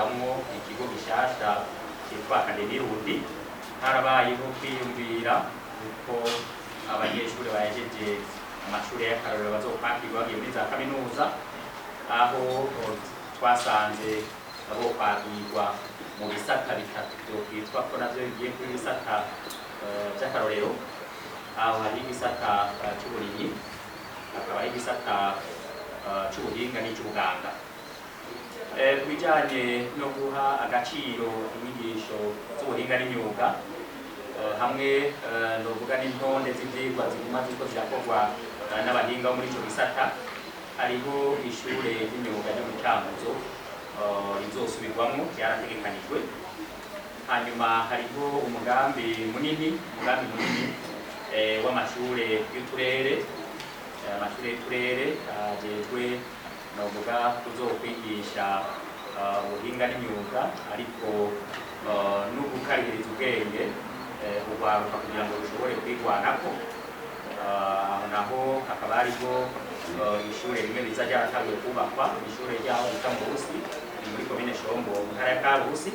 gushiramwo ikigo gishasha cyitwa Akademi Rundi. Harabayeho kwiyumvira uko abanyeshuri bahejeje amashuri y'akarorero bazokwakirwa bagiye muri za kaminuza, aho twasanze abo kwakirwa mu bisata bitatu byitwa ko navyo bigiye kuri bisata by'akarorero. Aho hari igisata cy'uburimyi, hakaba igisata cy'ubuhinga n'icy'ubuganga. Ku bijyanye no guha agaciro inyigisho z'ubuhinga n'imyuga, hamwe novuga n'intonde z'ivyigwa ziguma ziko zirakorwa n'abahinga muri ico gisata, hariho ishure ry'imyuga ryo mu Cankuzo rizosubirwamwo ryarategekanijwe. Hanyuma hariho umugambi munini w'amashure y'uturere, amashure y'uturere ajejwe novuga kuzokwigisha ubuhinga n'imyuga, ariko no gukaririza ubwenge urwaruka kugira ngo rushobore kwigwanako. Aho naho hakaba hariho ishure rimwe riza ryaratanguye kubakwa, ishure ryaho bita mu Burusi muri komine Shombo mu ntara ya Karusi.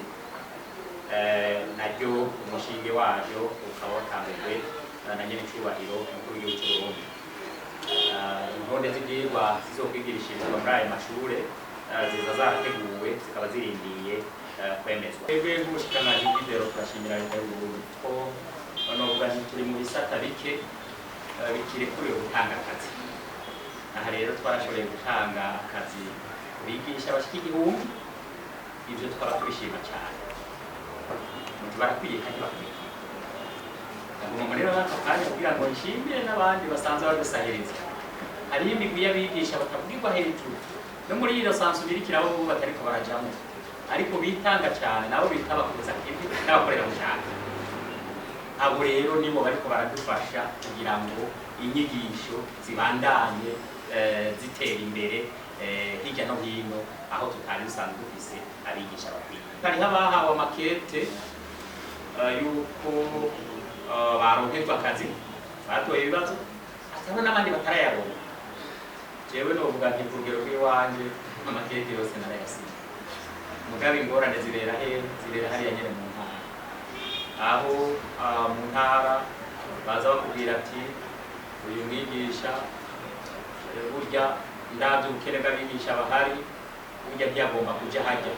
Naryo umushinge waryo ukaba watangujwe na nyen'icubahiro umukuru w'igihugu cy'u Burundi. Intonde z'ivyigwa zizokwigirishirizwa muri ayo mashure ziza zarateguwe zikaba zirindiye kwemezwa. Twebwe nk'ubushikiranganji bw'indero turashimira leta y'u Burundi ko novuga nti turi mu bisata bike bikirekuriwe gutanga akazi. Aha rero twarashoboye gutanga akazi kubigisha bashika 1000. Ivyo tukaba tubishima cyane. Barakwiye kandi bakwiye. Ngomba rero bakakanya kugira ngo nshimire n'abandi basanzwe badusahiriza. Hariho imigwi y'abigisha batavugirwa hejuru no muri iyo sansubirikira abo batariko barajamo, ariko bitanga cyane nabo bitaba kuza kivi n'abakorera mu cyane. Abo rero nibo bariko baradufasha kugira ngo inyigisho zibandanye zitera imbere hirya no hino aho tutari dusanzwe dufise abigisha bakwiye. Hariho abahawe amakete yuko baronkerwa akazi, batoye ibibazo, atari n'abandi batarayaronka. Jewe novuga nti urugero rw'iwanje amakete yose narayasize. Mugabe ingorane zirera hariya nyene mu ntara, aho mu ntara baza bakubwira ati uyu mwigisha burya ndavyo ubukene bw'abigisha bahari, burya ntiyagomba kuja hajya,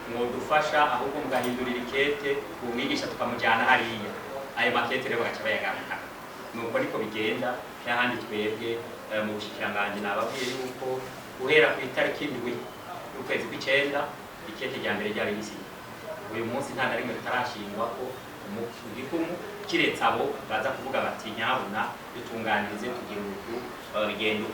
mwodufasha ahubwo mugahindurira ikete uwo mwigisha tukamujyana hariya. Ayo makete rero bagaca bayagaruka. Nuko niko bigenda. N'ahandi twebwe mu bushikiranganji nababwiye yuko guhera ku itariki 7 y'ukwezi kw'icenda ikete rya mbere ryari risize. Uyu munsi nta na rimwe ritarashingwa ko igikumu kiretse abo baza kuvuga bati nyabuna dutunganirize kugira urutu rigendo.